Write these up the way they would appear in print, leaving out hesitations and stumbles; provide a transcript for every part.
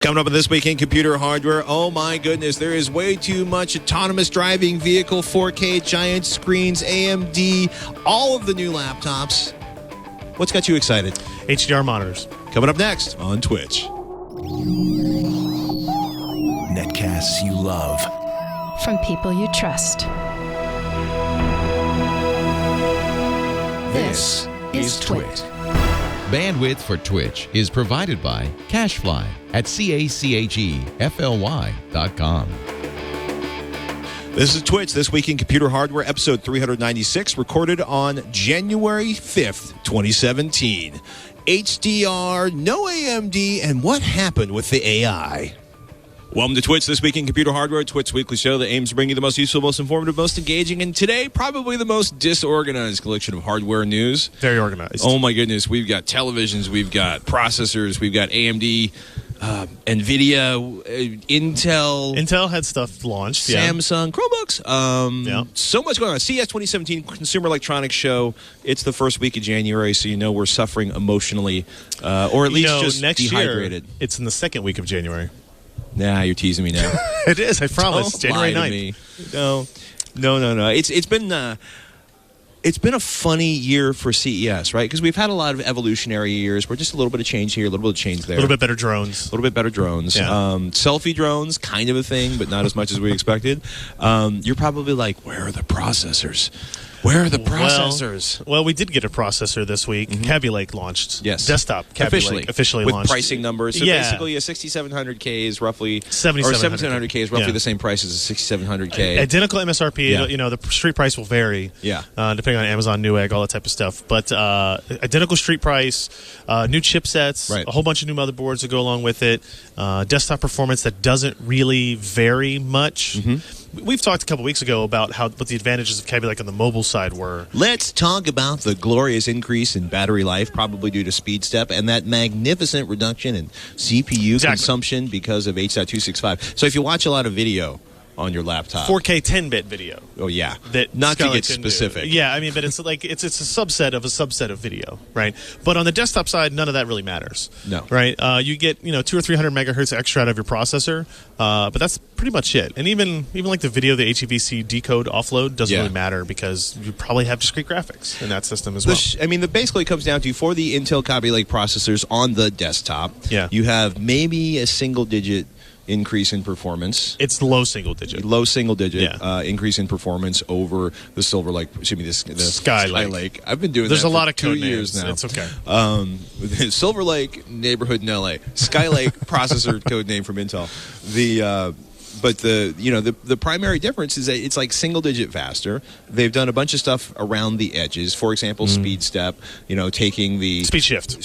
Coming up on This Week in Computer Hardware, oh my goodness, there is way too much autonomous driving vehicle, 4K, giant screens, AMD, all of the new laptops. What's got you excited? HDR monitors. Coming up next on Twitch. Netcasts you love. From people you trust. This is Twitch. Bandwidth for Twitch is provided by CacheFly at CACHEFLY.com. This is Twitch, This Week in Computer Hardware, episode 396, recorded on January 5th, 2017. HDR, no AMD, and what happened with the AI? Welcome to Twitch, This Week in Computer Hardware, Twitch weekly show that aims to bring you the most useful, most informative, most engaging, and today, probably the most disorganized collection of hardware news. Very organized. Oh my goodness, we've got televisions, we've got processors, we've got AMD, NVIDIA, Intel. Intel had stuff launched. Samsung, Chromebooks. So much going on. CES 2017 Consumer Electronics Show. It's the first week of January, so you know we're suffering emotionally, or at least just next dehydrated. Year, it's in the second week of January. Nah, you're teasing me now. It is, I promise. Don't January lie 9th. to me. No. It's been a funny year for CES, right? Because we've had a lot of evolutionary years. We're just a little bit of change here, a little bit of change there. A little bit better drones. A little bit better drones. Yeah. Selfie drones, kind of a thing, but not as much as we expected. You're probably like, where are the processors? Where are the processors? Well, we did get a processor this week. Kaby Lake launched. Yes. Desktop Kaby Lake officially with launched. Pricing numbers. So basically a 6700K is roughly 7700K is roughly the same price as a 6700K. Identical MSRP. Yeah. You know, the street price will vary. Yeah. Depending on Amazon Newegg, all that type of stuff. But identical street price, new chipsets, right. A whole bunch of new motherboards that go along with it, desktop performance that doesn't really vary much. We've talked a couple weeks ago about what the advantages of Kaby Lake on the mobile side were. Let's talk about the glorious increase in battery life, probably due to speed step, and that magnificent reduction in CPU consumption because of H.265. So if you watch a lot of video on your laptop, 4K 10-bit video. Oh yeah, that not to get can specific. Do. Yeah, I mean, but it's like it's a subset of a subset of video, right? But on the desktop side, none of that really matters. No, right? You get 200 or 300 megahertz extra out of your processor, but that's pretty much it. And even like the video, the HEVC decode offload doesn't really matter because you probably have discrete graphics in that system as well. Basically it comes down to, for the Intel Kaby Lake processors on the desktop, you have maybe a single-digit increase in performance. It's low single digit increase in performance over the Silver Lake. The Skylake. I've been doing There's that a lot for of 2 code years names. now. It's okay. Silver Lake neighborhood in LA. Skylake processor code name from Intel. The primary difference is that it's like single digit faster. They've done a bunch of stuff around the edges. For example, speed step, taking the speed shift,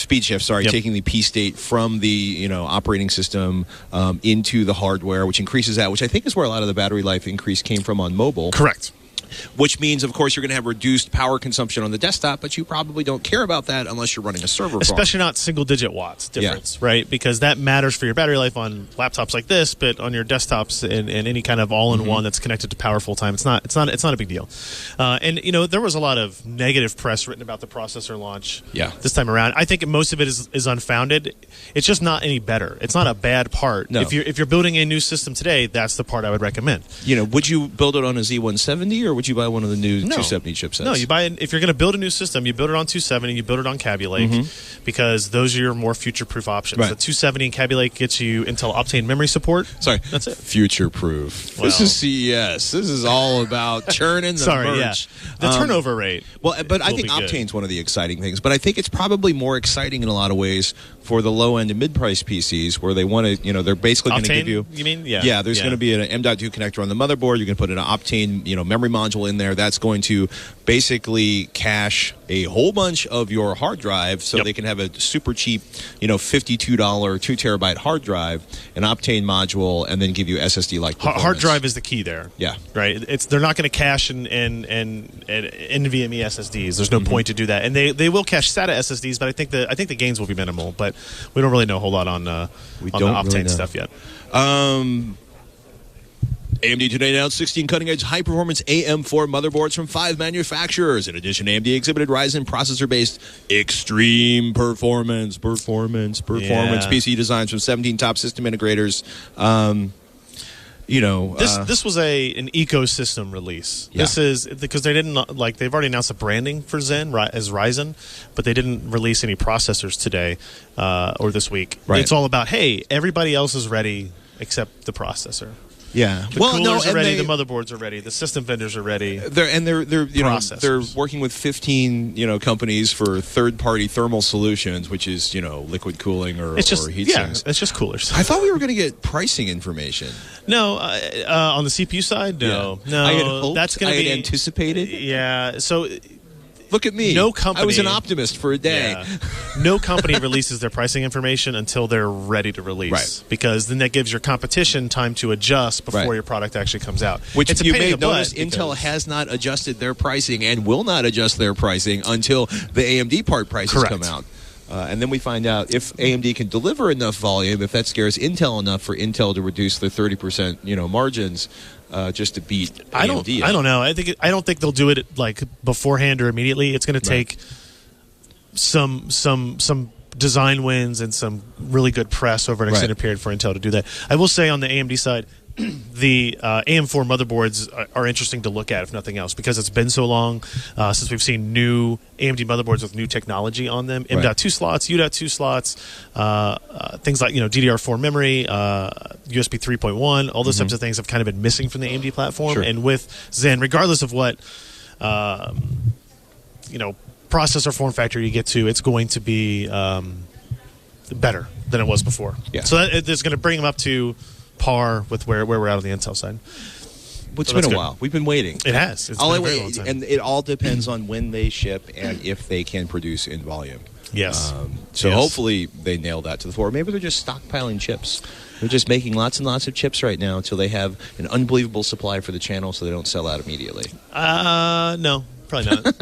taking the P state from the operating system into the hardware, which increases that, which I think is where a lot of the battery life increase came from on mobile. Correct. Which means, of course, you're going to have reduced power consumption on the desktop, but you probably don't care about that unless you're running a server farm. Especially not single-digit watts difference, right? Because that matters for your battery life on laptops like this, but on your desktops and any kind of all-in-one that's connected to power full-time, it's not a big deal. And there was a lot of negative press written about the processor launch this time around. I think most of it is unfounded. It's just not any better. It's not a bad part. No. If you're building a new system today, that's the part I would recommend. Would you build it on a Z170 or would you buy one of the new 270 chipsets? No, you buy it if you're going to build a new system. You build it on 270. You build it on Kaby Lake because those are your more future-proof options. Right. The 270 and Kaby Lake gets you Intel Optane memory support. Sorry, that's it. Future-proof. This is CES. This is all about churning the merch. The turnover rate. Well, but I think Optane's one of the exciting things. But I think it's probably more exciting in a lot of ways for the low-end and mid-price PCs where they want to, they're basically going to give you... You mean? Yeah. Yeah, there's going to be an M.2 connector on the motherboard. You're going to put an Optane, memory module in there. That's going to basically cache a whole bunch of your hard drive so they can have a super cheap, $52 2-terabyte hard drive, an Optane module, and then give you SSD-like performance. Hard drive is the key there. Yeah. Right? They're not going to cache in NVMe SSDs. There's no point to do that. And they will cache SATA SSDs, but I think the gains will be minimal. But we don't really know a whole lot on the Optane stuff yet. AMD Today announced 16 cutting-edge high-performance AM4 motherboards from 5 manufacturers. In addition, AMD exhibited Ryzen processor-based extreme performance PC designs from 17 top system integrators. This was an ecosystem release. Yeah. This is because they've already announced the branding for Zen as Ryzen, but they didn't release any processors today or this week. Right. It's all about, hey, everybody else is ready except the processor. Yeah, The coolers are ready. The motherboards are ready. The system vendors are ready. They're working with 15 companies for third-party thermal solutions, which is liquid cooling or heat sinks. It's just coolers. I thought we were going to get pricing information. No, on the CPU side, no. I had hoped, that's going to be anticipated. Yeah, so. Look at me. No company. I was an optimist for a day. Yeah. No company releases their pricing information until they're ready to release. Right. Because then that gives your competition time to adjust before your product actually comes out. Which it's you may have noticed Intel has not adjusted their pricing and will not adjust their pricing until the AMD part prices come out. And then we find out if AMD can deliver enough volume, if that scares Intel enough for Intel to reduce their 30% margins just to beat AMD. I don't know. I don't think they'll do it beforehand or immediately. It's going to take some design wins and some really good press over an extended period for Intel to do that. I will say on the AMD side, the AM4 motherboards are interesting to look at, if nothing else, because it's been so long since we've seen new AMD motherboards with new technology on them. M.2 slots, U.2 slots, things like DDR4 memory, USB 3.1, all those types of things have kind of been missing from the AMD platform. Sure. And with Zen, regardless of what processor form factor you get to, it's going to be better than it was before. Yeah. So it's going to bring them up to par with where we're at on the Intel side. It's been a while. We've been waiting. It has. It's been a very long time. And it all depends on when they ship and if they can produce in volume. Yes. So hopefully they nail that to the floor. Maybe they're just stockpiling chips. They're just making lots and lots of chips right now until they have an unbelievable supply for the channel so they don't sell out immediately. No. Probably not.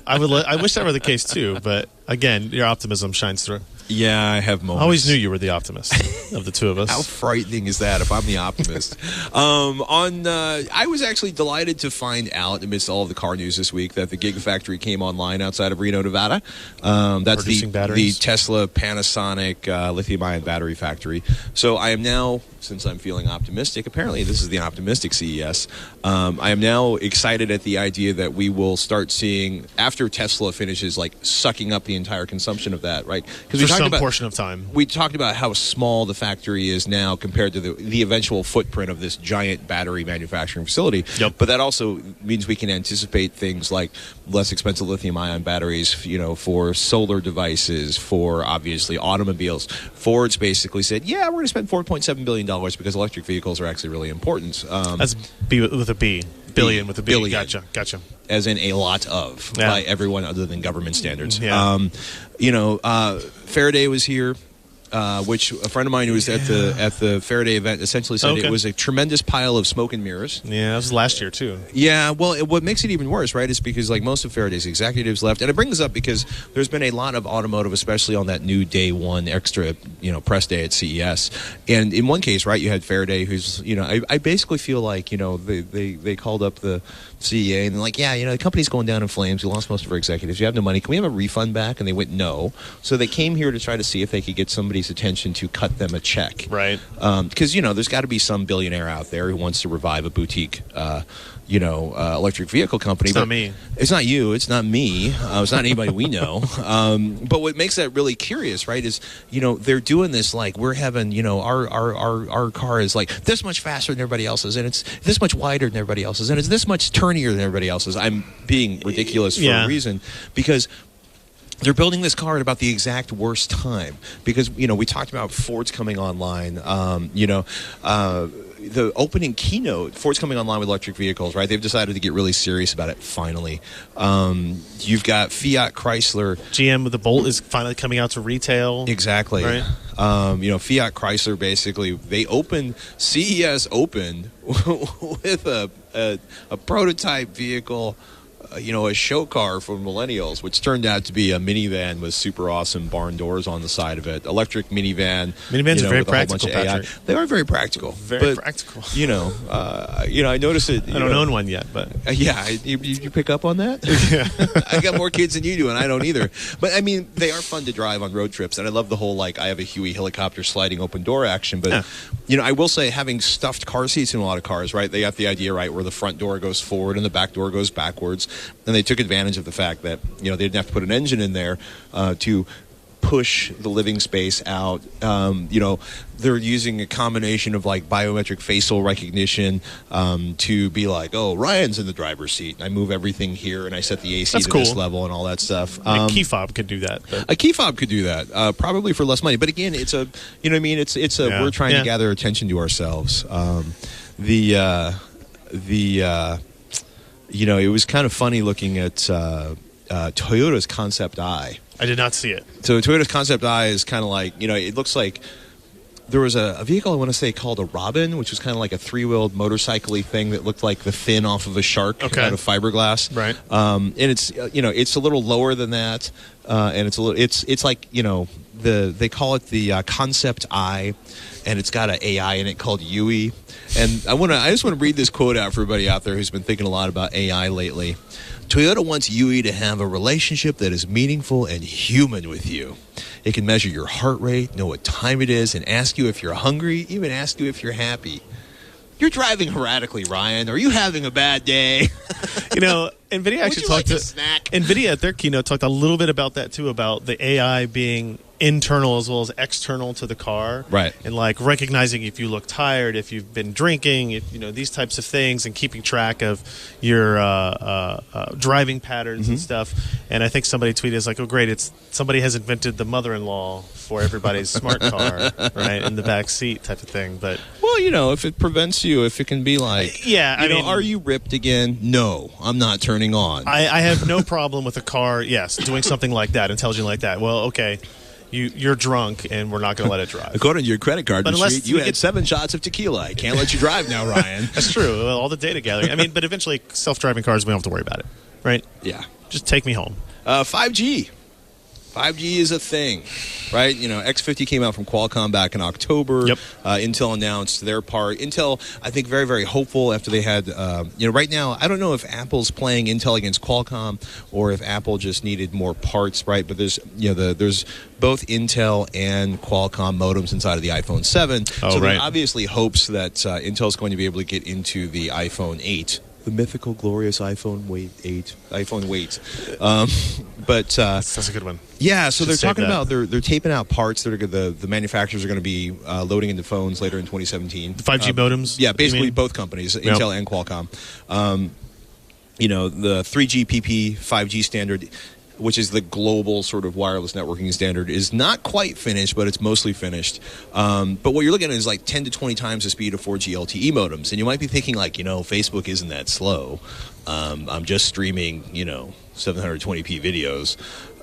I wish that were the case too, but again, your optimism shines through. Yeah, I have moments. I always knew you were the optimist of the two of us. How frightening is that if I'm the optimist? I was actually delighted to find out, amidst all of the car news this week, that the Gigafactory came online outside of Reno, Nevada. That's the Tesla Panasonic lithium-ion battery factory. So I am now, since I'm feeling optimistic, apparently this is the optimistic CES, I am now excited at the idea that we will start seeing, after Tesla finishes sucking up the entire consumption of that, right? Because we talked some portion of time. We talked about how small the factory is now compared to the eventual footprint of this giant battery manufacturing facility. Yep. But that also means we can anticipate things like less expensive lithium-ion batteries, for solar devices, for obviously automobiles. Ford's basically said, yeah, we're going to spend $4.7 billion because electric vehicles are actually really important. That's B with a B. Billion with a B. Billion. Gotcha. As in a lot of, by everyone other than government standards. Yeah. Faraday was here, which a friend of mine who was at the Faraday event essentially said it was a tremendous pile of smoke and mirrors. Yeah, that was last year too. Yeah, well, what makes it even worse, right, is because most of Faraday's executives left, and I bring this up because there's been a lot of automotive, especially on that new day one extra, press day at CES, and in one case, right, you had Faraday, who's, I basically feel like, they called up the CEA and they're like, yeah, the company's going down in flames. We lost most of our executives. You have no money. Can we have a refund back? And they went no. So they came here to try to see if they could get somebody's attention to cut them a check. Right. Because, there's got to be some billionaire out there who wants to revive a boutique, electric vehicle company. It's not me. It's not you. It's not me. It's not anybody we know. But what makes that really curious, right, is, they're doing this we're having, our car is this much faster than everybody else's, and it's this much wider than everybody else's, and it's this much turnier than everybody else's. I'm being ridiculous for a reason, because they're building this car at about the exact worst time, because we talked about Ford's coming online. The opening keynote, Ford's coming online with electric vehicles, right? They've decided to get really serious about it finally. You've got Fiat Chrysler. GM with the Bolt is finally coming out to retail. Exactly. Right. Fiat Chrysler basically, CES opened with a prototype vehicle a show car for millennials, which turned out to be a minivan with super awesome barn doors on the side of it. Electric minivan. Minivans are very with a whole bunch practical, of AI. Patrick. They are very practical. Very practical. I notice it. I don't own one yet, but you pick up on that? I got more kids than you do, and I don't either. But I mean, they are fun to drive on road trips, and I love the whole I have a Huey helicopter sliding open door action. But I will say, having stuffed car seats in a lot of cars, right? They got the idea right where the front door goes forward and the back door goes backwards, and they took advantage of the fact that they didn't have to put an engine in there to push the living space out. They're using a combination of biometric facial recognition to be oh, Ryan's in the driver's seat. I move everything here and I set the AC to this level and all that stuff. A key fob could do that. A key fob could do that, probably for less money. But again, it's a, we're trying to gather attention to ourselves. It was kind of funny looking at Toyota's Concept I. I did not see it. So Toyota's Concept I is kind of it looks like there was a vehicle I want to say called a Robin, which was kind of like a three-wheeled motorcycle-y thing that looked like the fin off of a shark out of fiberglass. Right. And it's it's a little lower than that, and it's like they call it the Concept I, and it's got an AI in it called Yui. And I just want to read this quote out for everybody out there who's been thinking a lot about AI lately. Toyota wants Yui to have a relationship that is meaningful and human with you. It can measure your heart rate, know what time it is, and ask you if you're hungry, even ask you if you're happy. You're driving erratically, Ryan. Are you having a bad day? NVIDIA actually talked to snack? NVIDIA at their keynote talked a little bit about that too, about the AI being internal as well as external to the car, right? And recognizing if you look tired, if you've been drinking, if these types of things, and keeping track of your driving patterns and stuff. And I think somebody tweeted, "Oh, great! Somebody has invented the mother-in-law for everybody's smart car, right, in the back seat type of thing." But if it prevents you, if it can be are you ripped again? No, I'm not turning on. I have no problem with a car, doing something like that, intelligent like that. Well, okay. You're drunk, and we're not going to let it drive. According to your credit card receipt, you had get 7 shots of tequila. I can't let you drive now, Ryan. That's true. Well, all the data gathering. But eventually, self-driving cars, we don't have to worry about it, right? Yeah. Just take me home. 5G. 5G is a thing, right? X50 came out from Qualcomm back in October. Yep. Intel announced their part. Intel, I think, very, very hopeful after they had, right now, I don't know if Apple's playing Intel against Qualcomm or if Apple just needed more parts, right? But there's, there's both Intel and Qualcomm modems inside of the iPhone 7. So there obviously hopes that Intel's going to be able to get into the iPhone 8. The mythical, glorious iPhone 8. But that's a good one. Yeah, so they're talking about they're taping out parts that are the manufacturers are going to be loading into phones later in 2017. The 5G modems. Yeah, basically both companies, Intel and Qualcomm. The 3GPP 5G standard, which is the global sort of wireless networking standard, is not quite finished, but it's mostly finished. But what you're looking at is 10 to 20 times the speed of 4G LTE modems. And you might be thinking Facebook isn't that slow. I'm just streaming, 720p videos.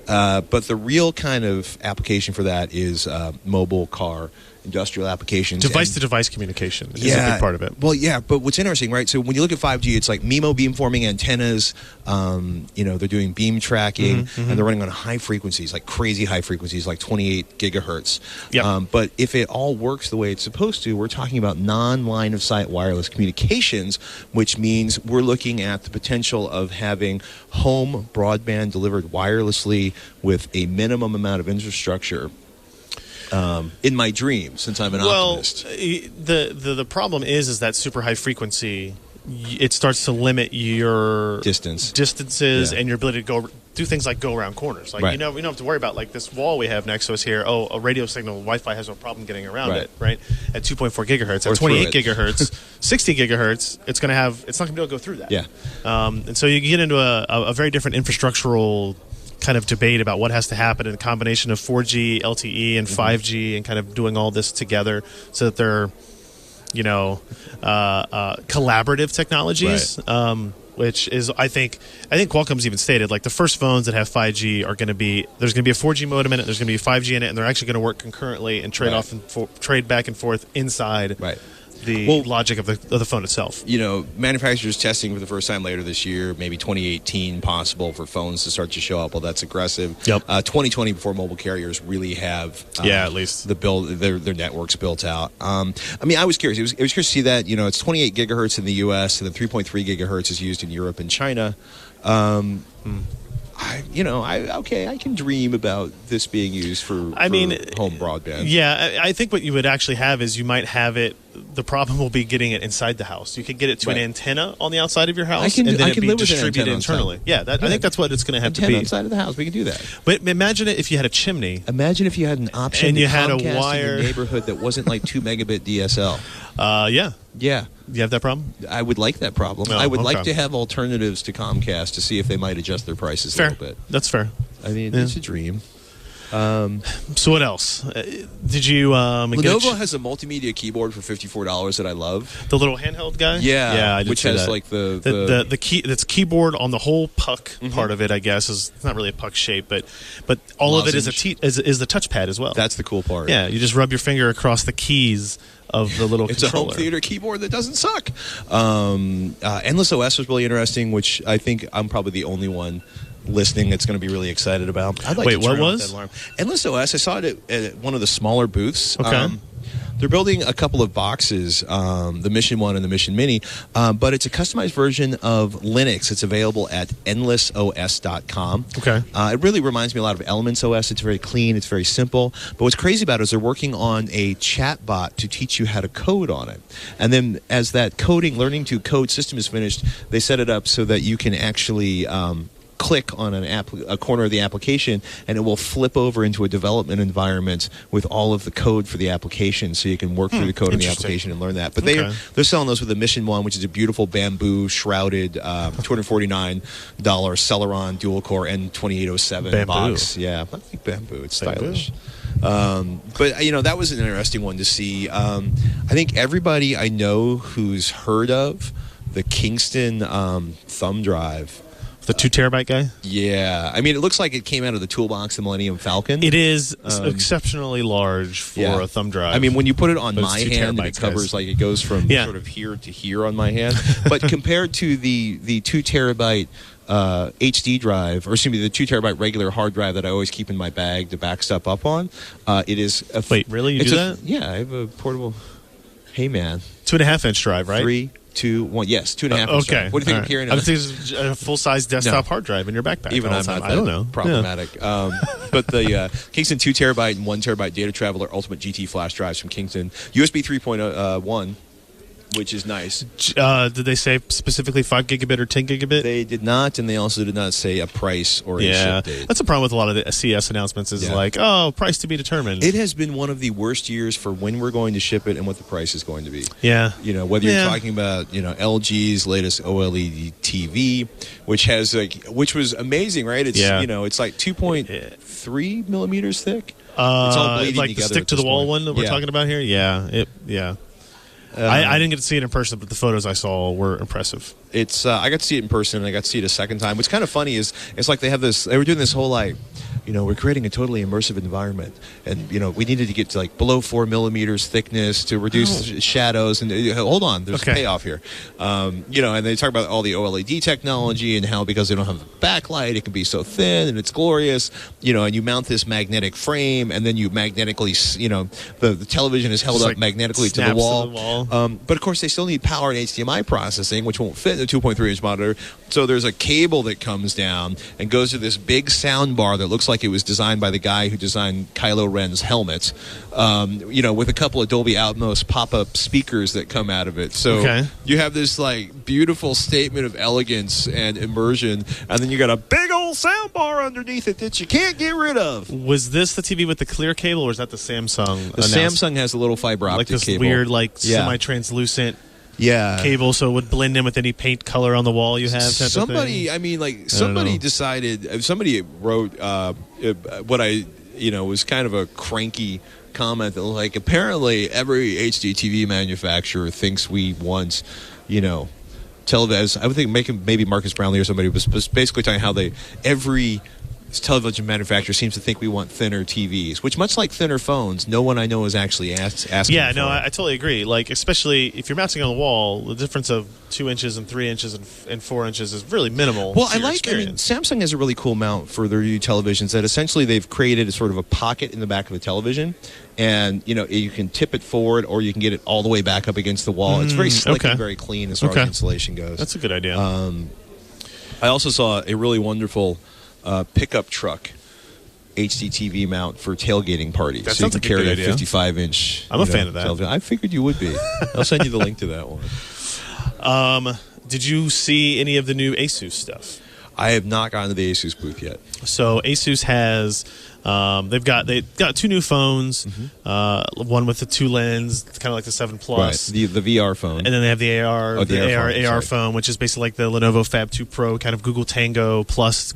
But the real kind of application for that is mobile, car, industrial applications. Device-to-device communication is a big part of it. Well, yeah, but what's interesting, right? So when you look at 5G, it's like MIMO beamforming antennas. They're doing beam tracking, and they're running on high frequencies, like crazy high frequencies, like 28 gigahertz. Yep. But if it all works the way it's supposed to, we're talking about non-line of sight wireless communications, which means we're looking at the potential of having home broadband delivered wirelessly with a minimum amount of infrastructure. In my dream, since I'm an optimist. The problem is that super high frequency, it starts to limit your distances and your ability to do things like go around corners. We don't have to worry about this wall we have next to us here. Oh, a radio signal, Wi-Fi has no problem getting around it, right? At 2.4 gigahertz, at 28 gigahertz, 60 gigahertz, it's not going to be able to go through that. Yeah. And so you get into a very different infrastructural kind of debate about what has to happen in a combination of 4G, LTE, and 5G, and kind of doing all this together so that they're, collaborative technologies. Right. Which is, I think Qualcomm's even stated, the first phones that have 5G are going to be, there's going to be a 4G modem in it, there's going to be a 5G in it, and they're actually going to work concurrently and trade back and forth inside logic of the phone itself. Manufacturers testing for the first time later this year, maybe 2018 possible for phones to start to show up. Well, that's aggressive. Yep. 2020 before mobile carriers really have at least their networks built out. I was curious. It was curious to see that it's 28 gigahertz in the U.S. and then 3.3 gigahertz is used in Europe and China. I can dream about this being used for home broadband. Yeah, I think what you would actually have is you might have it. The problem will be getting it inside the house. You could get it to an antenna on the outside of your house, and then it'd be distributed internally. Yeah, I think that's what it's going to have to be. Inside of the house, we can do that. But imagine it if you had a chimney. Imagine if you had an option and you had a Comcast wire in your neighborhood that wasn't like 2 megabit DSL. Yeah. Yeah. You have that problem? I would like that problem. Oh, I would like to have alternatives to Comcast to see if they might adjust their prices a little bit. That's fair. I mean, it's a dream. So what else? Did you Lenovo has a multimedia keyboard for $54 that I love. The little handheld guy? Yeah, I did which see has that. like the key. That's keyboard on the whole puck part of it. I guess it's not really a puck shape, but all of it is is the touchpad as well. That's the cool part. Yeah, you just rub your finger across the keys of the little it's controller. A home theater keyboard that doesn't suck. Endless OS was really interesting, which I think I'm probably the only one listening that's going to be really excited about. I'd like Wait, to turn what off was? that alarm. Endless OS, I saw it at one of the smaller booths. Okay. They're building a couple of boxes, the Mission 1 and the Mission Mini, but it's a customized version of Linux. It's available at endlessos.com. Okay. It really reminds me a lot of Elements OS. It's very clean. It's very simple. But what's crazy about it is they're working on a chat bot to teach you how to code on it. And then as that learning to code system is finished, they set it up so that you can actually click on a corner of the application, and it will flip over into a development environment with all of the code for the application, so you can work through the code in the application and learn that. But they're selling those with the Mission 1, which is a beautiful bamboo shrouded $249 Celeron dual core N2807 box. Yeah, I like bamboo. It's stylish. But that was an interesting one to see. I think everybody I know who's heard of the Kingston thumb drive. The 2 terabyte guy? Yeah. I mean, it looks like it came out of the toolbox, the Millennium Falcon. It is exceptionally large for a thumb drive. I mean, when you put it on my hand, it covers, like, it goes from sort of here to here on my hand. But compared to the 2 terabyte HD drive, or excuse me, the 2 terabyte regular hard drive that I always keep in my bag to back stuff up on, it is... Wait, really? You do that? Yeah, I have a portable... Hey, man. 2.5-inch drive, right? 3, 2, 1. Yes, 2.5. Okay. What do you think I'm hearing? I'm thinking a full-size desktop hard drive in your backpack. Even I'm not. I don't know. Problematic. Yeah. But the Kingston 2 terabyte and 1 terabyte Data Traveler Ultimate GT flash drives from Kingston, USB 3.1. Which is nice. Did they say specifically 5 gigabit or 10 gigabit? They did not, and they also did not say a price or a ship date. That's the problem with a lot of the CS announcements is price to be determined. It has been one of the worst years for when we're going to ship it and what the price is going to be. Yeah. Whether you're talking about, LG's latest OLED TV, which was amazing, right? It's it's like 2.3 millimeters thick. It's all bleeding like the together stick to the wall one that we're talking about here? Yeah. I didn't get to see it in person, but the photos I saw were impressive. It's I got to see it in person, and I got to see it a second time. What's kind of funny is it's like they were doing this whole we're creating a totally immersive environment, and we needed to get to like below 4 millimeters thickness to reduce shadows. And hold on, there's a payoff here. And they talk about all the OLED technology and how because they don't have the backlight, it can be so thin and it's glorious. And you mount this magnetic frame, and then you magnetically, the television is held up magnetically to the wall. But of course, they still need power and HDMI processing, which won't fit in the 2.3-inch monitor. So there's a cable that comes down and goes to this big sound bar that looks like it was designed by the guy who designed Kylo Ren's helmet, with a couple of Dolby Atmos pop-up speakers that come out of it. So you have this beautiful statement of elegance and immersion, and then you got a big old sound bar underneath it that you can't get rid of. Was this the TV with the clear cable, or is that the Samsung? The Samsung has a little fiber optic this cable. Weird, semi-translucent cable, so it would blend in with any paint color on the wall you have. Somebody decided. Somebody wrote what was kind of a cranky comment that apparently every HD TV manufacturer thinks we want television. I would think maybe Marcus Brownlee or somebody was basically talking how every this television manufacturer seems to think we want thinner TVs, which, much like thinner phones, no one I know is actually asking Yeah, for. no, I totally agree. Like, especially if you're mounting on the wall, the difference of 2 inches and 3 inches and 4 inches is really minimal. Well, to your experience. Samsung has a really cool mount for their new televisions that essentially they've created a sort of a pocket in the back of the television, and you can tip it forward or you can get it all the way back up against the wall. It's very slick and very clean as far as insulation goes. That's a good idea. I also saw a really wonderful pickup truck HDTV mount for tailgating parties. That so you sounds can like a carry good idea. 55-inch. I'm a fan of that. Television. I figured you would be. I'll send you the link to that one. Did you see any of the new Asus stuff? I have not gotten to the Asus booth yet. So Asus has they've got 2 new phones. One with the 2 lens, kind of like the 7 Plus. Right. The VR phone. And then they have the AR, AR phone, phone, which is basically like the Lenovo Fab 2 Pro, kind of Google Tango plus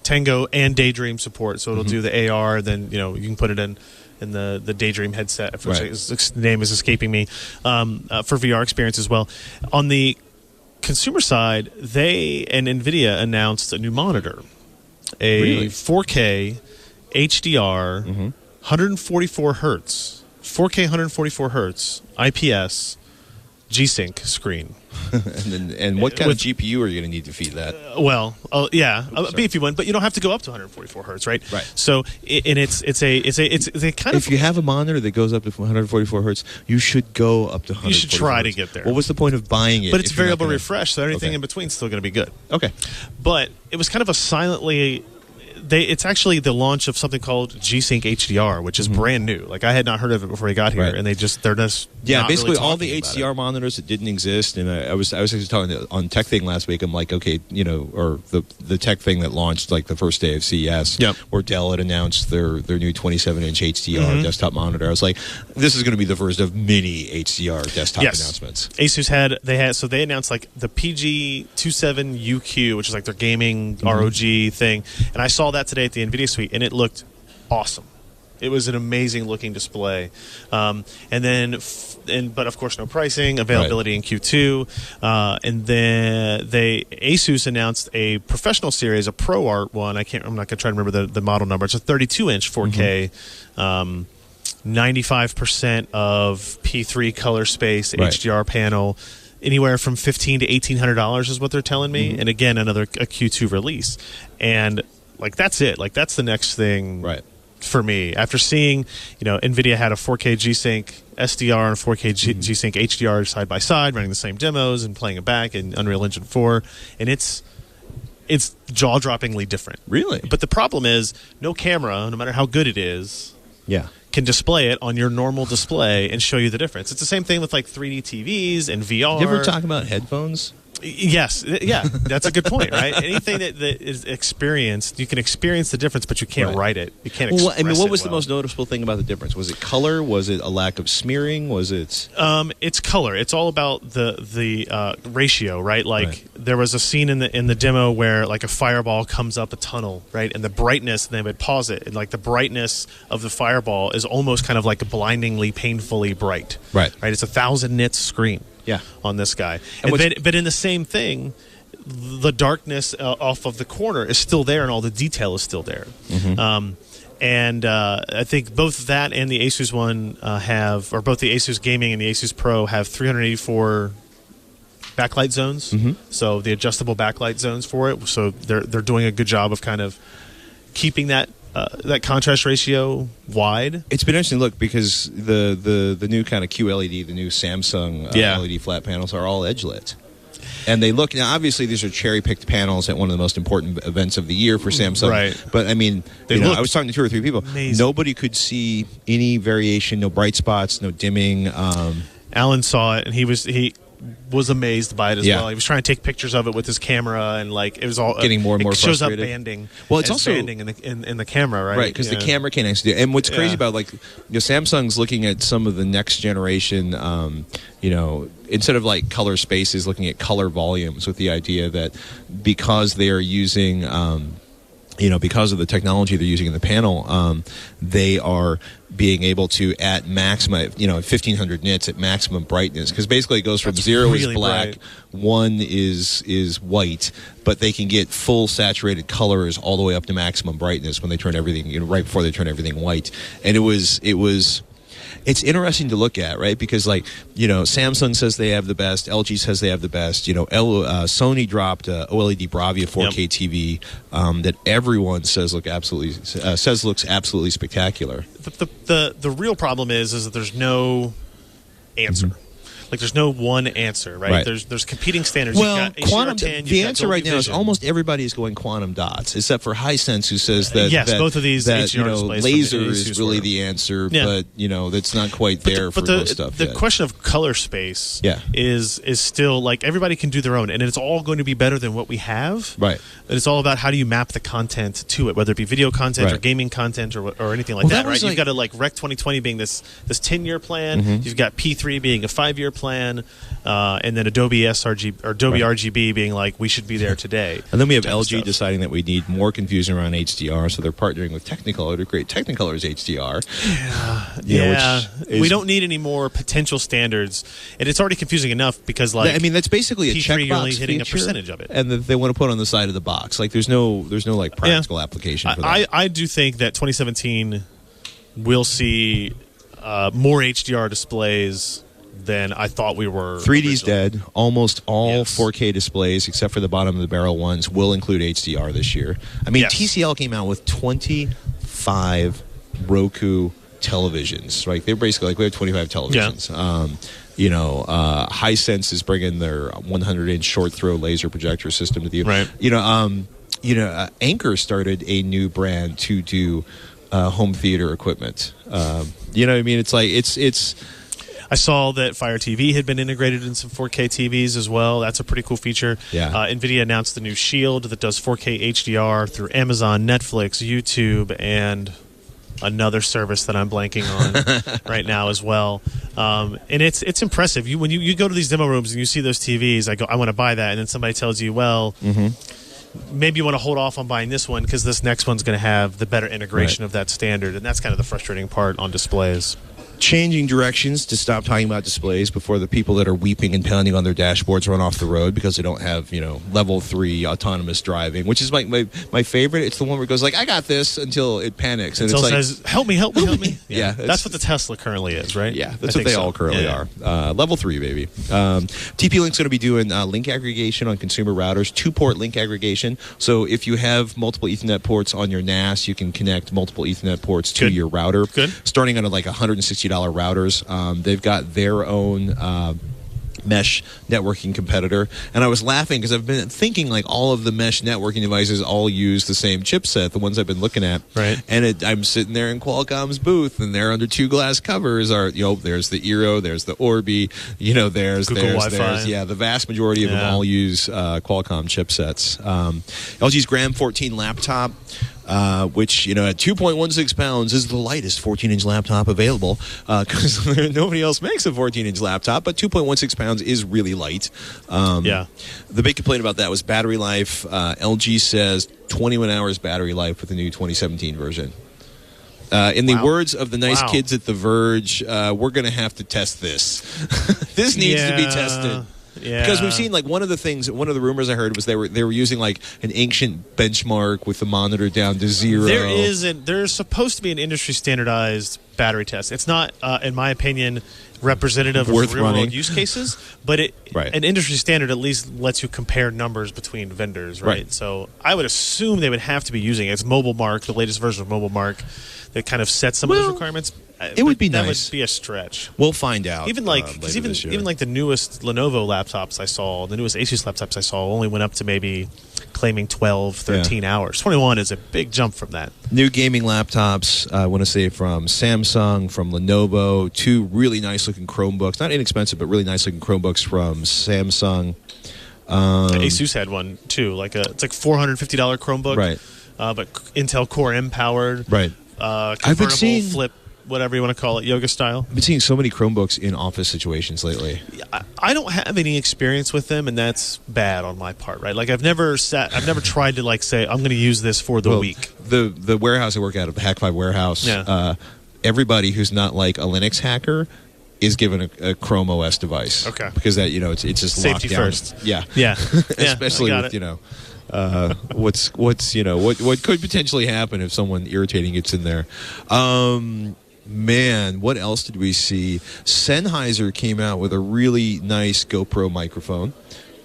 Tango and Daydream support. So it'll do the AR. Then you can put it in the Daydream headset, which the name is escaping me, for VR experience as well. On the consumer side, they and NVIDIA announced a new monitor, a 4K HDR, 144 hertz, 4K 144 hertz IPS G-Sync screen. and what kind of GPU are you going to need to feed that? A beefy one, but you don't have to go up to 144 hertz, right? Right. So, it's a kind of. If you have a monitor that goes up to 144 hertz, you should go up to 144 You should try hertz. to get there. What was the point of buying it? But it's if you're not variable gonna- refresh, so anything Okay. in between is still going to be good. Okay. But it was kind of a silently. It's actually the launch of something called G-Sync HDR, which is brand new. Like, I had not heard of it before I got here, Right. and they're just not basically really all the talking about HDR it. monitors that didn't exist, and I was actually talking on Tech Thing last week. I'm like, okay, or the Tech Thing that launched like the first day of CES, where Dell had announced their new 27-inch HDR desktop monitor. I was like, this is going to be the first of many HDR desktop announcements. Asus they announced like the PG27UQ, which is like their gaming ROG thing, and I saw that today at the NVIDIA Suite, and it looked awesome. It was an amazing looking display, but of course no pricing, availability in Q2, and then Asus announced a professional series, a Pro Art one. I'm not going to try to remember the model number. It's a 32-inch 4K. 95% of P3 color space HDR panel, anywhere from $1,500 to $1,800 is what they're telling me. And again, a Q2 release, and like that's it. Like that's the next thing, for me. After seeing, NVIDIA had a 4K G-Sync SDR and a 4K G-Sync HDR side by side, running the same demos and playing it back in Unreal Engine 4, and it's jaw-droppingly different. Really? But the problem is, no camera, no matter how good it is, can display it on your normal display and show you the difference. It's the same thing with like 3D TVs and VR. You ever talk about headphones? Yes, that's a good point, right? Anything that is experienced, you can experience the difference, but you can't write it. You can't express what was it the most noticeable thing about the difference? Was it color? Was it a lack of smearing? Was it? It's color. It's all about the ratio, right? Like there was a scene in the demo where like a fireball comes up a tunnel, right? And the brightness, and they would pause it, and like the brightness of the fireball is almost kind of like a blindingly, painfully bright. Right. It's 1,000 nits screen. On this guy, but in the same thing, the darkness off of the corner is still there, and all the detail is still there. And I think both that and the Asus one both the Asus Gaming and the Asus Pro have 384 backlight zones. So the adjustable backlight zones for it. So they're doing a good job of kind of keeping that contrast ratio wide. It's been interesting to look because the new kind of QLED, the new Samsung LED flat panels are all edge lit. And they look, now obviously these are cherry-picked panels at one of the most important events of the year for Samsung. Right. But I mean, I was talking to 2 or 3 people. Amazing. Nobody could see any variation, no bright spots, no dimming. Alan saw it, and he was amazed by it as well. He was trying to take pictures of it with his camera, and like it was all getting more and more frustrated. Shows up banding. Well, it's also banding in the camera, right? Right, because the camera can't actually do it. And what's crazy about Samsung's looking at some of the next generation, instead of like color spaces, looking at color volumes with the idea that because they are using because of the technology they're using in the panel, they are being able to at maximum, 1500 nits at maximum brightness, because basically it goes from 0 really is black, bright. 1 is white, but they can get full saturated colors all the way up to maximum brightness when they turn everything, right before they turn everything white. And it's interesting to look at, right? Because, Samsung says they have the best, LG says they have the best. Sony dropped a OLED Bravia 4K TV that everyone says looks absolutely spectacular. The real problem is that there's no answer. Like, there's no one answer, right? There's competing standards. Well, you've got quantum. HDR10, The you've got answer Dolby right now is Vision. almost everybody is going quantum dots, except for Hisense, who says that yes, both of these that HDR displays from laser the is Asus really were. the answer, Yeah. but that's not quite there for most stuff. The yet. question of color space Yeah. is still, like, everybody can do their own, and it's all going to be better than what we have. Right. And it's all about how do you map the content to it, whether it be video content or Right. gaming content or anything like Well, that, that was right? You've got Rec 2020 being this 10-year plan. You've got P3 being a 5-year plan, and then Adobe sRGB or Adobe RGB being like, we should be there today. And then we have type of LG stuff. deciding that we need more confusion around HDR, so they're partnering with Technicolor to create Technicolor's HDR. Which we don't need any more potential standards, and it's already confusing enough because, like, that's basically a P3 you're only checkbox hitting feature, a percentage of it, and that they want to put on the side of the box. Like, there's no practical application for that. I do think that 2017 will see more HDR displays than I thought we were. 3D's originally. dead. Almost all Yes. 4K displays, except for the bottom of the barrel ones, will include HDR this year. I mean, Yes. TCL came out with 25 Roku televisions, right? They're basically like, we have 25 televisions. Hisense is bringing their 100-inch short throw laser projector system to the Right. Anchor started a new brand to do home theater equipment. You know what I mean? It's like it's. I saw that Fire TV had been integrated in some 4K TVs as well. That's a pretty cool feature. Yeah. NVIDIA announced the new Shield that does 4K HDR through Amazon, Netflix, YouTube, and another service that I'm blanking on right now as well. And it's impressive. When you go to these demo rooms and you see those TVs, I want to buy that, and then somebody tells you, well, maybe you want to hold off on buying this one because this next one's going to have the better integration of that standard, and that's kind of the frustrating part on displays. Changing directions to stop talking about displays before the people that are weeping and pounding on their dashboards run off the road because they don't have, level 3 autonomous driving, which is my favorite. It's the one where it goes like, I got this, until it panics. And Until it's it like, says, help me. Yeah, that's what the Tesla currently is, right? Yeah, I that's what think they so. all currently Yeah. are. Level 3, baby. TP-Link's going to be doing link aggregation on consumer routers, 2-port link aggregation. So if you have multiple Ethernet ports on your NAS, you can connect multiple Ethernet ports to Good. your router. Good. Starting on like $160 routers. They've got their own mesh networking competitor, and I was laughing because I've been thinking like all of the mesh networking devices all use the same chipset, the ones I've been looking at, Right. And I'm sitting there in Qualcomm's booth, and there under 2 glass covers are there's the Eero, there's the Orbi, there's Google Wi-Fi. the vast majority of them all use Qualcomm chipsets. LG's Gram 14 laptop, which at 2.16 pounds is the lightest 14-inch laptop available because nobody else makes a 14-inch laptop, but 2.16 pounds is really light. The big complaint about that was battery life. LG says 21 hours battery life with the new 2017 version. In the words of the nice kids at The Verge, we're going to have to test this. This needs to be tested. Yeah. Because we've seen, like, one of the rumors I heard was they were using like an ancient benchmark with the monitor down to 0. There's supposed to be an industry standardized battery test. It's not, in my opinion, representative Worth of real running. world use cases, but an industry standard at least lets you compare numbers between vendors, right? So I would assume they would have to be using it. It's Mobile Mark, the latest version of Mobile Mark, that kind of sets some of those requirements. It would be that nice. would be a stretch. We'll find out. Even like even like the newest Lenovo laptops I saw, the newest Asus laptops I saw only went up to maybe claiming 12, 13 hours. 21 is a big jump from that. New gaming laptops, I want to say from Samsung, from Lenovo, 2 really nice-looking Chromebooks. Not inexpensive, but really nice-looking Chromebooks from Samsung. Asus had one, too. It's like $450 Chromebook. Right. But Intel Core M powered. Right. Convertible, flip, whatever you want to call it, yoga style. I've been seeing so many Chromebooks in office situations lately. I don't have any experience with them, and that's bad on my part, right? Like I've never tried to like say I'm going to use this for the week. The warehouse I work out of, the Hack5 warehouse, everybody who's not like a Linux hacker is given a Chrome OS device. Okay. Because that it's just safety locked down. first. Yeah. Yeah. Especially with what could potentially happen if someone irritating gets in there. Man, what else did we see? Sennheiser came out with a really nice GoPro microphone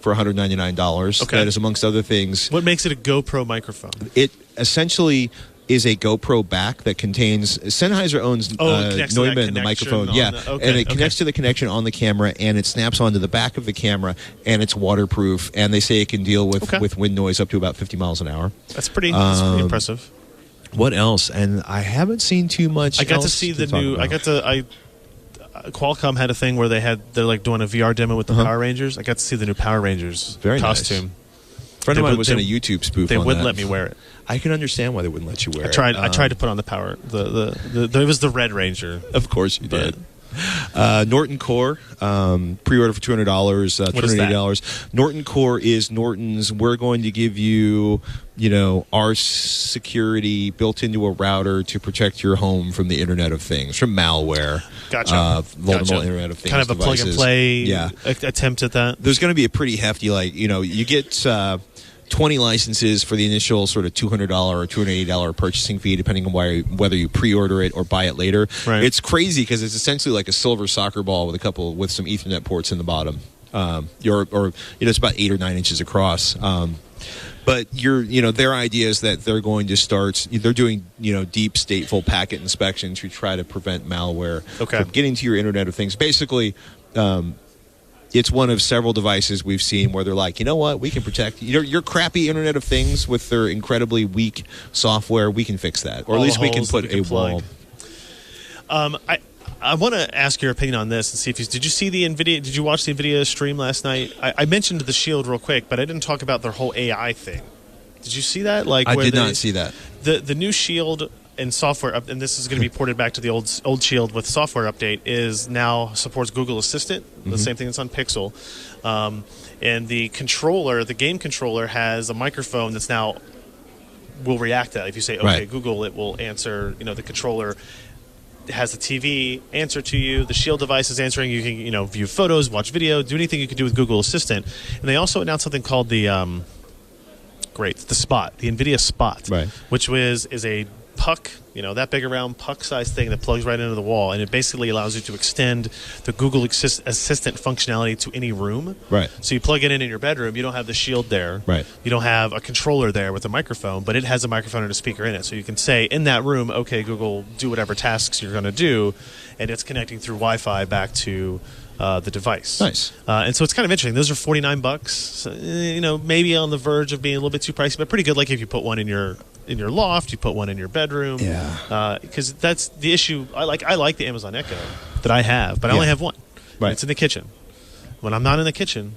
for $199. Okay. That is, amongst other things. What makes it a GoPro microphone? It essentially is a GoPro back that contains. Sennheiser owns Neumann, the microphone. And it connects to the connection on the camera, and it snaps onto the back of the camera, and it's waterproof. And they say it can deal with wind noise up to about 50 miles an hour. That's pretty impressive. What else? And I haven't seen too much. I got to see the new. Qualcomm had a thing where they're like doing a VR demo with the Power Rangers. I got to see the new Power Rangers costume. Nice. A friend of mine was in a YouTube spoof. They on wouldn't that. let me wear it. I can understand why they wouldn't let you wear it. I tried to put on the Power. It was the Red Ranger. Of course you did. Norton Core, pre-order for $200, $280. Norton Core is Norton's. We're going to give you, our security built into a router to protect your home from the Internet of Things, from malware. Gotcha. Vulnerable Internet of Things kind of a devices. plug-and-play attempt at that. There's going to be a pretty hefty, you get 20 licenses for the initial sort of $200 or $280 purchasing fee, depending on whether you pre-order it or buy it later. Right. It's crazy because it's essentially like a silver soccer ball with some Ethernet ports in the bottom. It's about 8 or 9 inches across. But their idea is that they're going to start. They're doing deep stateful packet inspection to try to prevent malware from getting to your Internet of Things. Basically. It's one of several devices we've seen where they're like, you know what, we can protect your crappy Internet of Things with their incredibly weak software. We can fix that, or at least we can put a wall. I want to ask your opinion on this and see if did you see the NVIDIA? Did you watch the NVIDIA stream last night? I mentioned the Shield real quick, but I didn't talk about their whole AI thing. Did you see that? I did not see that. The new Shield and software and this is going to be ported back to the old Shield with software update, is now supports Google Assistant, the same thing that's on Pixel, and the game controller has a microphone that's now will react to that. If you say okay Google, it will answer. The controller has the TV answer to you. The Shield device is answering. You can view photos, watch video, do anything you can do with Google Assistant. And they also announced something called the Spot, the NVIDIA Spot, which is a puck, that big around puck size thing that plugs right into the wall, and it basically allows you to extend the Google Assistant functionality to any room. Right. So you plug it in your bedroom, you don't have the Shield there. Right. You don't have a controller there with a microphone, but it has a microphone and a speaker in it. So you can say in that room, okay, Google, do whatever tasks you're going to do, and it's connecting through Wi-Fi back to the device. Nice. And so it's kind of interesting. Those are $49. So, maybe on the verge of being a little bit too pricey, but pretty good. Like if you put one in your loft, you put one in your bedroom. Yeah. Because that's the issue. I like the Amazon Echo that I have, but I only have one. Right. It's in the kitchen. When I'm not in the kitchen,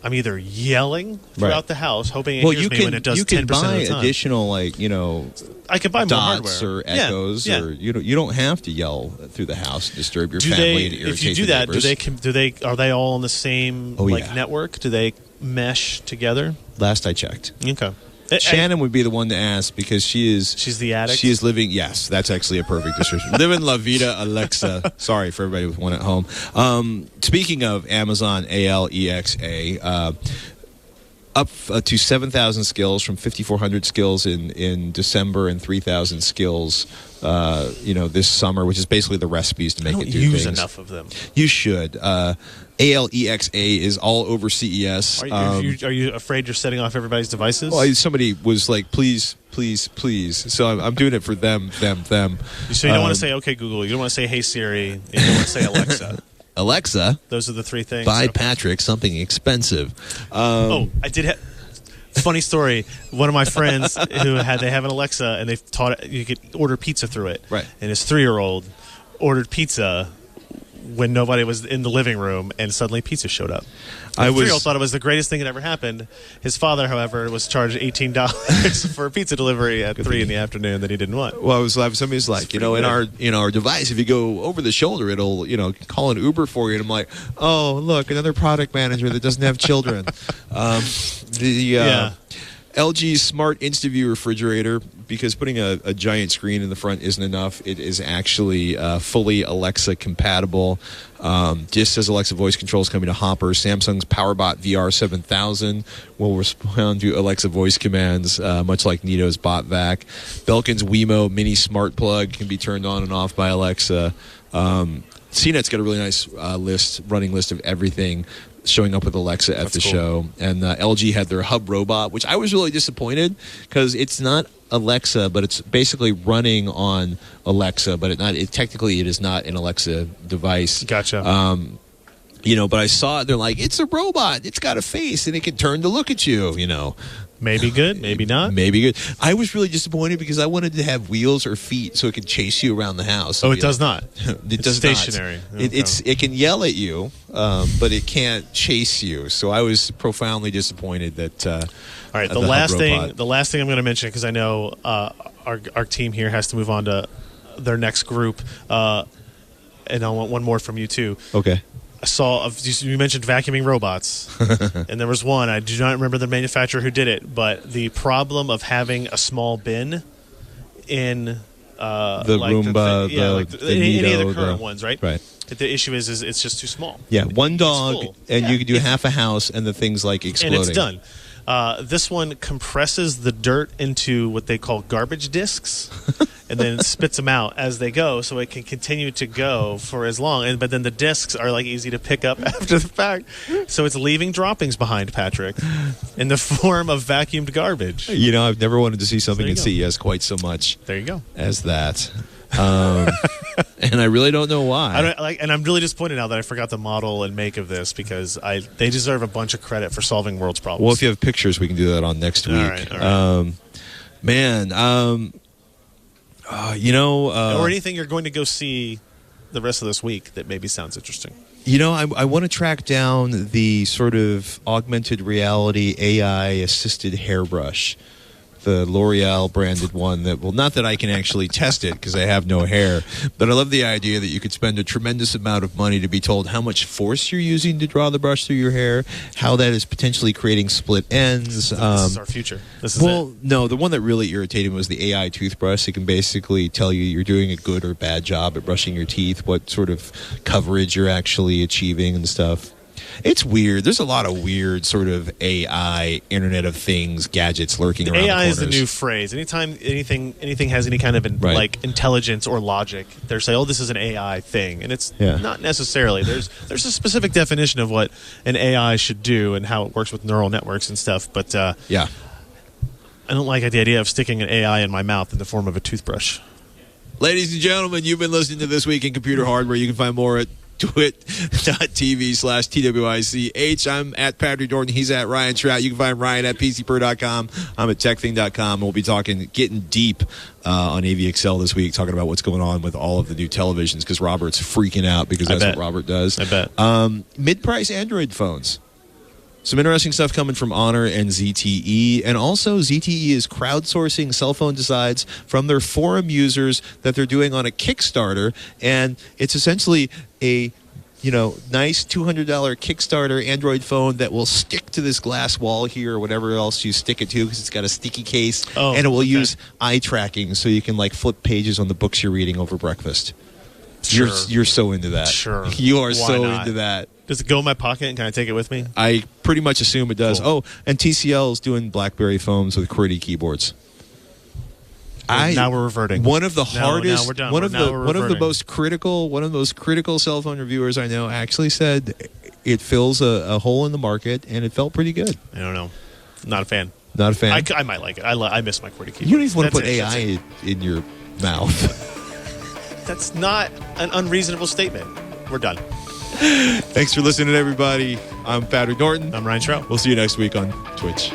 I'm either yelling throughout the house, hoping it hears me when it does 10% of the time. You can buy additional, I could buy more dots hardware or echoes, or you don't have to yell through the house, disturb your family, and irritate if you do that, neighbors. are they all on the same network? Do they mesh together? Last I checked. Okay. Shannon would be the one to ask because she's the addict. She is living. Yes, that's actually a perfect description. Living La Vida Alexa. Sorry for everybody with one at home. Speaking of Amazon Alexa, up to 7,000 skills from 5,400 skills in December and 3,000 skills, this summer, which is basically the recipes to make it do things. Use enough of them. You should. Alexa is all over CES. Are you afraid you're setting off everybody's devices? Well, somebody was like, please, please, please. So I'm doing it for them. So you don't want to say, okay, Google. You don't want to say, hey, Siri. You don't want to say, Alexa. Alexa. Those are the three things. Buy Patrick something expensive. I did have... Funny story. One of my friends they have an Alexa, and they've taught it, you could order pizza through it. Right. And his 3-year-old ordered pizza when nobody was in the living room, and suddenly pizza showed up. The 3-year-old thought it was the greatest thing that ever happened. His father, however, was charged $18 for a pizza delivery at 3 in the afternoon that he didn't want. Well, I was laughing. Somebody's like, in our device, if you go over the shoulder, it'll call an Uber for you. And I'm like, oh, look, another product manager that doesn't have children. LG's Smart InstaView refrigerator, because putting a giant screen in the front isn't enough. It is actually fully Alexa compatible. Just says Alexa voice controls coming to Hopper. Samsung's PowerBot VR 7000 will respond to Alexa voice commands, much like Nito's BotVac. Belkin's Wemo mini smart plug can be turned on and off by Alexa. CNET's got a really nice running list of everything showing up with Alexa at the show. And LG had their Hub Robot, which I was really disappointed because it's not Alexa, but it's basically running on Alexa, but technically it is not an Alexa device. Gotcha. But I saw it. They're like, it's a robot. It's got a face, and it can turn to look at you. Maybe good, maybe not. Maybe good. I was really disappointed because I wanted to have wheels or feet so it could chase you around the house. Oh, it does not. It does stationary. Not. It can yell at you, but it can't chase you. So I was profoundly disappointed that. All right. The last thing I'm going to mention, because I know our team here has to move on to their next group, and I want one more from you too. Okay. I saw, you mentioned vacuuming robots, and there was one, I do not remember the manufacturer who did it, but the problem of having a small bin in the Roomba, any of the current ones, right? Right. The issue is it's just too small. Yeah, one dog, and you can do half a house, and the thing's like exploding. And it's done. This one compresses the dirt into what they call garbage discs, and then spits them out as they go, so it can continue to go for as long. But then the discs are like easy to pick up after the fact, so it's leaving droppings behind, Patrick, in the form of vacuumed garbage. I've never wanted to see something at CES quite so much. There you go. As that. And I really don't know why. And I'm really disappointed now that I forgot the model and make of this, because they deserve a bunch of credit for solving world's problems. Well, if you have pictures, we can do that on next week. All right. Or anything you're going to go see the rest of this week that maybe sounds interesting. I want to track down the sort of augmented reality AI-assisted hairbrush. The L'Oreal branded one not that I can actually test it because I have no hair, but I love the idea that you could spend a tremendous amount of money to be told how much force you're using to draw the brush through your hair, how that is potentially creating split ends. This is our future. No, the one that really irritated me was the AI toothbrush. It can basically tell you you're doing a good or bad job at brushing your teeth, what sort of coverage you're actually achieving and stuff. It's weird. There's a lot of weird sort of AI, Internet of Things, gadgets lurking around the corners. AI is the new phrase. Anytime anything has any kind of like intelligence or logic, they're saying, "Oh, this is an AI thing," and it's not necessarily. There's a specific definition of what an AI should do and how it works with neural networks and stuff. But I don't like the idea of sticking an AI in my mouth in the form of a toothbrush. Ladies and gentlemen, you've been listening to This Week in Computer Hardware. You can find more at twit.tv/TWiCH. I'm at Patrick Norton. He's at Ryan Trout. You can find Ryan at PCPer.com. I'm at TechThing.com. We'll be getting deep on AVXL this week, talking about what's going on with all of the new televisions, because Robert's freaking out because that's what Robert does. I bet. Mid-price Android phones. Some interesting stuff coming from Honor and ZTE. And also, ZTE is crowdsourcing cell phone designs from their forum users that they're doing on a Kickstarter. And it's essentially a nice $200 Kickstarter Android phone that will stick to this glass wall here or whatever else you stick it to, because it's got a sticky case. And it will use eye tracking so you can flip pages on the books you're reading over breakfast. Sure. You're so into that. Sure. You are into that. Does it go in my pocket, and can I take it with me? I pretty much assume it does. Cool. Oh, and TCL is doing BlackBerry phones with QWERTY keyboards. Now we're reverting. One of the hardest. Now we're done. One of the most critical cell phone reviewers I know actually said it fills a hole in the market, and it felt pretty good. I don't know. Not a fan. Not a fan. I might like it. I miss my QWERTY keyboard. You don't even want to put AI in your mouth. That's not an unreasonable statement. We're done. Thanks for listening, everybody. I'm Patrick Norton. I'm Ryan Trout. We'll see you next week on Twitch.